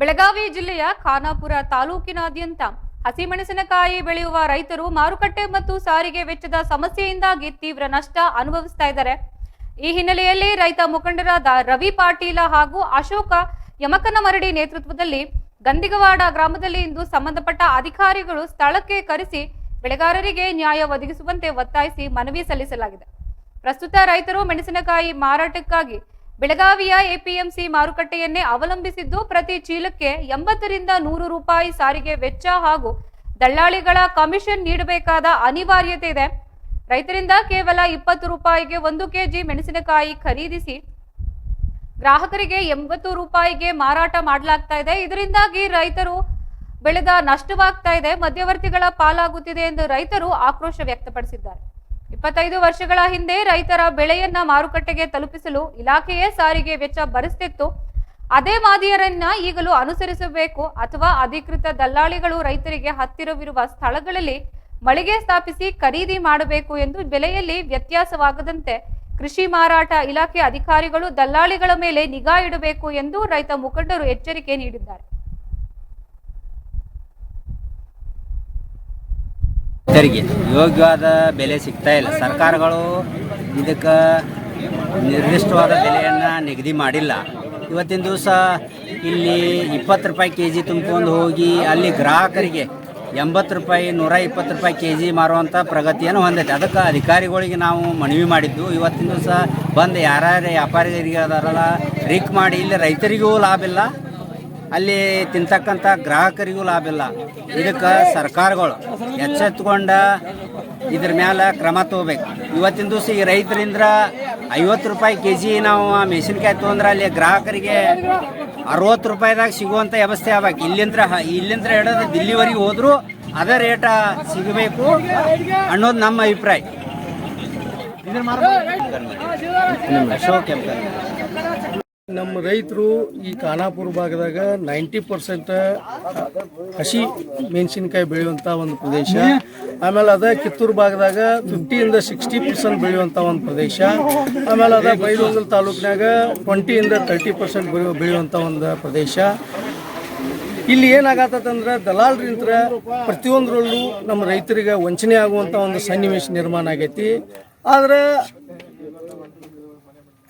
ಬೆಳಗಾವಿ ಜಿಲ್ಲೆಯ ಖಾನಾಪುರ ತಾಲೂಕಿನಾದ್ಯಂತ ಹಸಿಮೆಣಸಿನಕಾಯಿ ಬೆಳೆಯುವ ರೈತರು ಮಾರುಕಟ್ಟೆ ಮತ್ತು ಸಾರಿಗೆ ವೆಚ್ಚದ ಸಮಸ್ಯೆಯಿಂದಾಗಿ ತೀವ್ರ ನಷ್ಟ ಅನುಭವಿಸ್ತಾ ಇದ್ದಾರೆ. ಈ ಹಿನ್ನೆಲೆಯಲ್ಲಿ ರೈತ ಮುಖಂಡರಾದ ರವಿ ಪಾಟೀಲ ಹಾಗೂ ಅಶೋಕ ಯಮಕನಮರಡಿ ನೇತೃತ್ವದಲ್ಲಿ ಗಂದಿಗವಾಡ ಗ್ರಾಮದಲ್ಲಿ ಇಂದು ಸಂಬಂಧಪಟ್ಟ ಅಧಿಕಾರಿಗಳು ಸ್ಥಳಕ್ಕೆ ಕರೆಸಿ ಬೆಳೆಗಾರರಿಗೆ ನ್ಯಾಯ ಒದಗಿಸುವಂತೆ ಒತ್ತಾಯಿಸಿ ಮನವಿ ಸಲ್ಲಿಸಲಾಗಿದೆ. ಪ್ರಸ್ತುತ ರೈತರು ಮೆಣಸಿನಕಾಯಿ ಮಾರಾಟಕ್ಕಾಗಿ ಬೆಳಗಾವಿಯ ಎಪಿಎಂಸಿ ಮಾರುಕಟ್ಟೆಯನ್ನೇ ಅವಲಂಬಿಸಿದ್ದು ಪ್ರತಿ ಚೀಲಕ್ಕೆ 80 ರಿಂದ 100 ರೂಪಾಯಿ ಸಾರಿಗೆ ವೆಚ್ಚ ಹಾಗೂ ದಳ್ಳಾಳಿಗಳ ಕಮಿಷನ್ ನೀಡಬೇಕಾದ ಅನಿವಾರ್ಯತೆ ಇದೆ. ರೈತರಿಂದ ಕೇವಲ 20 ರೂಪಾಯಿಗೆ 1 ಕೆಜಿ ಮೆಣಸಿನಕಾಯಿ ಖರೀದಿಸಿ ಗ್ರಾಹಕರಿಗೆ 80 ರೂಪಾಯಿಗೆ ಮಾರಾಟ ಮಾಡಲಾಗ್ತಾ ಇದೆ. ಇದರಿಂದಾಗಿ ರೈತರು ಬೆಳೆದ ನಷ್ಟವಾಗ್ತಾ ಇದೆ, ಮಧ್ಯವರ್ತಿಗಳ ಪಾಲಾಗುತ್ತಿದೆ ಎಂದು ರೈತರು ಆಕ್ರೋಶ ವ್ಯಕ್ತಪಡಿಸಿದ್ದಾರೆ. 25 ವರ್ಷಗಳ ಹಿಂದೆ ರೈತರ ಬೆಳೆಯನ್ನ ಮಾರುಕಟ್ಟೆಗೆ ತಲುಪಿಸಲು ಇಲಾಖೆಯೇ ಸಾರಿಗೆ ವೆಚ್ಚ ಭರಿಸುತ್ತಿತ್ತು. ಅದೇ ಮಾದರಿಯನ್ನ ಈಗಲೂ ಅನುಸರಿಸಬೇಕು ಅಥವಾ ಅಧಿಕೃತ ದಲ್ಲಾಳಿಗಳು ರೈತರಿಗೆ ಹತ್ತಿರವಿರುವ ಸ್ಥಳಗಳಲ್ಲಿ ಮಳಿಗೆ ಸ್ಥಾಪಿಸಿ ಖರೀದಿ ಮಾಡಬೇಕು ಎಂದು ಬೆಲೆಯಲ್ಲಿ ವ್ಯತ್ಯಾಸವಾಗದಂತೆ ಕೃಷಿ ಮಾರಾಟ ಇಲಾಖೆ ಅಧಿಕಾರಿಗಳು ದಲ್ಲಾಳಿಗಳ ಮೇಲೆ ನಿಗಾ ಇಡಬೇಕು ಎಂದು ರೈತ ಮುಖಂಡರು ಎಚ್ಚರಿಕೆ ನೀಡಿದ್ದಾರೆ. ರೈತರಿಗೆ ಯೋಗ್ಯವಾದ ಬೆಲೆ ಸಿಗ್ತಾ ಇಲ್ಲ. ಸರ್ಕಾರಗಳು ಇದಕ್ಕೆ ನಿರ್ದಿಷ್ಟವಾದ ಬೆಲೆಯನ್ನು ನಿಗದಿ ಮಾಡಿಲ್ಲ. ಇವತ್ತಿನ ದಿವಸ ಇಲ್ಲಿ 20 ರೂಪಾಯಿ ಕೆಜಿ ತುಂಬಿಕೊಂಡು ಹೋಗಿ ಅಲ್ಲಿ ಗ್ರಾಹಕರಿಗೆ 80 ರೂಪಾಯಿ 120 ರೂಪಾಯಿ ಕೆಜಿ ಮಾರುವಂಥ ಪ್ರಗತಿಯನ್ನು ಹೊಂದೈತೆ. ಅದಕ್ಕೆ ಅಧಿಕಾರಿಗಳಿಗೆ ನಾವು ಮನವಿ ಮಾಡಿದ್ದು, ಇವತ್ತಿನ ದಿವಸ ಬಂದು ಯಾರ್ಯಾರು ವ್ಯಾಪಾರಿಗಳಿಗೆ ಅದಾರಲ್ಲ ರಿಕ್ ಮಾಡಿ ಇಲ್ಲಿ ರೈತರಿಗೂ ಲಾಭ ಇಲ್ಲ, ಅಲ್ಲಿ ತಿಂತಕ್ಕಂಥ ಗ್ರಾಹಕರಿಗೂ ಲಾಭ ಇಲ್ಲ. ಇದಕ್ಕೆ ಸರ್ಕಾರಗಳು ಎಚ್ಚೆತ್ತುಕೊಂಡ ಇದ್ರ ಮೇಲೆ ಕ್ರಮ ತಗೋಬೇಕು. ಇವತ್ತಿನ ದಿವಸ ಈ ರೈತರಿಂದ 50 ರೂಪಾಯಿ ಕೆಜಿ ನಾವು ಮೆಣಸಿನ್ಕಾಯಿ ತೊಗೊಂಡ್ರೆ ಅಲ್ಲಿ ಗ್ರಾಹಕರಿಗೆ 60 ರೂಪಾಯಿದಾಗ ಸಿಗುವಂಥ ವ್ಯವಸ್ಥೆ ಆಗ್ಬೇಕು. ಇಲ್ಲಿಂದ ಹಿಡಿದು ದಿಲ್ಲಿವರೆಗೆ ಹೋದರೂ ಅದೇ ರೇಟ ಸಿಗಬೇಕು ಅನ್ನೋದು ನಮ್ಮ ಅಭಿಪ್ರಾಯ. ಅಶೋಕ್ ನಮ್ಮ ರೈತರು ಈ ಖಾನಾಪುರ ಭಾಗದಾಗ 90% ಹಸಿ ಮೆಣಸಿನಕಾಯಿ ಬೆಳೆಯುವಂಥ ಒಂದು ಪ್ರದೇಶ. ಆಮೇಲೆ ಅದ ಕಿತ್ತೂರು ಭಾಗದಾಗ 50 ಇಂದ 60% ಬೆಳೆಯುವಂಥ ಒಂದು ಪ್ರದೇಶ. ಆಮೇಲೆ ಅದ ಬೈಲಹೊಂಗಲ ತಾಲೂಕಿನಾಗ 20 ಇಂದ 30% ಬೆಳೆಯುವಂಥ ಒಂದು ಪ್ರದೇಶ. ಇಲ್ಲಿ ಏನಾಗತ್ತಂದ್ರೆ ದಲಾಲರಿಂತ್ರ ಪ್ರತಿಯೊಂದರಲ್ಲೂ ನಮ್ಮ ರೈತರಿಗೆ ವಂಚನೆ ಆಗುವಂಥ ಒಂದು ಸನ್ನಿವೇಶ ನಿರ್ಮಾಣ ಆಗೈತಿ. ಆದ್ರೆ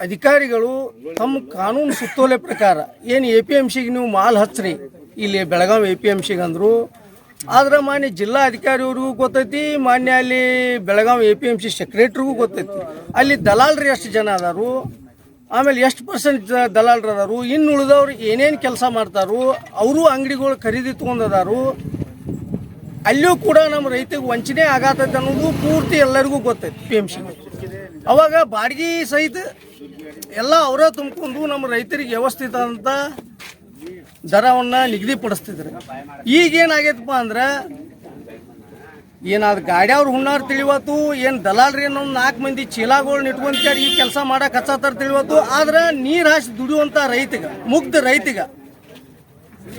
ಅಧಿಕಾರಿಗಳು ತಮ್ಮ ಕಾನೂನು ಸುತ್ತೋಲೆ ಪ್ರಕಾರ ಏನು APMCಗೆ ನೀವು ಮಾಲ್ ಹಚ್ಚ್ರಿ, ಇಲ್ಲಿ ಬೆಳಗಾವಿ APMCಗೆ ಅಂದರು. ಆದ್ರೆ ಮಾನ್ಯ ಜಿಲ್ಲಾ ಅಧಿಕಾರಿಯವ್ರಿಗೂ ಗೊತ್ತೈತಿ, ಮಾನ್ಯ ಅಲ್ಲಿ ಬೆಳಗಾವಿ APMC ಸೆಕ್ರೆಟ್ರಿಗೂ ಗೊತ್ತೈತಿ ಅಲ್ಲಿ ದಲಾಲರು ಎಷ್ಟು ಜನ ಅದಾರು, ಆಮೇಲೆ ಎಷ್ಟು % ದಲಾಲರು ಅದಾರು, ಇನ್ನು ಉಳಿದವ್ರು ಏನೇನು ಕೆಲಸ ಮಾಡ್ತಾರು, ಅವರು ಅಂಗಡಿಗಳು ಖರೀದಿ ತೊಗೊಂಡದಾರು. ಅಲ್ಲಿಯೂ ಕೂಡ ನಮ್ಮ ರೈತರಿಗೆ ವಂಚನೆ ಆಗತ್ತೈತೆ ಅನ್ನೋದು ಪೂರ್ತಿ ಎಲ್ಲರಿಗೂ ಗೊತ್ತೈತಿ. APMC ಅವಾಗ ಬಾಡಿಗೆ ಸಹಿತ ಎಲ್ಲ ಅವರೇ ತುಂಬಿಕೊಂಡು ನಮ್ಮ ರೈತರಿಗೆ ವ್ಯವಸ್ಥಿತ ಅಂತ ದರವನ್ನು ನಿಗದಿಪಡಿಸ್ತಿದ್ರು. ಈಗೇನಾಗೈತಪ್ಪ ಅಂದ್ರೆ ಏನಾದ್ರು ಗಾಡಿಯವ್ರು ಹುಣ್ಣಾರು ತಿಳಿವತ್ತು, ಏನು ದಲಾಲ್ರಿ ಏನೋ 4 ಮಂದಿ ಚೀಲಾಗಳು ಇಟ್ಕೊಂತಾರೆ ಈ ಕೆಲಸ ಮಾಡಕ್ಕೆ ಹಚ್ಚಾತಾರ ತಿಳಿವತ್ತು. ಆದ್ರೆ ನೀರು ಹಾಸಿ ದುಡಿಯುವಂಥ ರೈತಿಗೆ, ಮುಗ್ಧ ರೈತಿಗೆ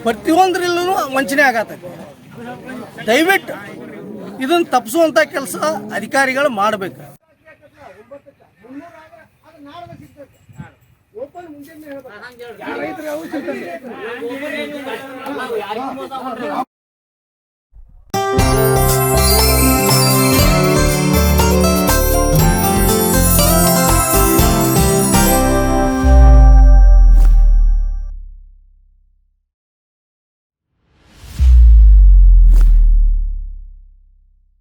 ಪ್ರತಿಯೊಂದರಲ್ಲೂ ವಂಚನೆ ಆಗತ್ತೈತಿ. ದಯವಿಟ್ಟು ಇದನ್ನು ತಪ್ಪಿಸುವಂಥ ಕೆಲಸ ಅಧಿಕಾರಿಗಳು ಮಾಡಬೇಕು. ಓಪನ್ ಮುಂದೆ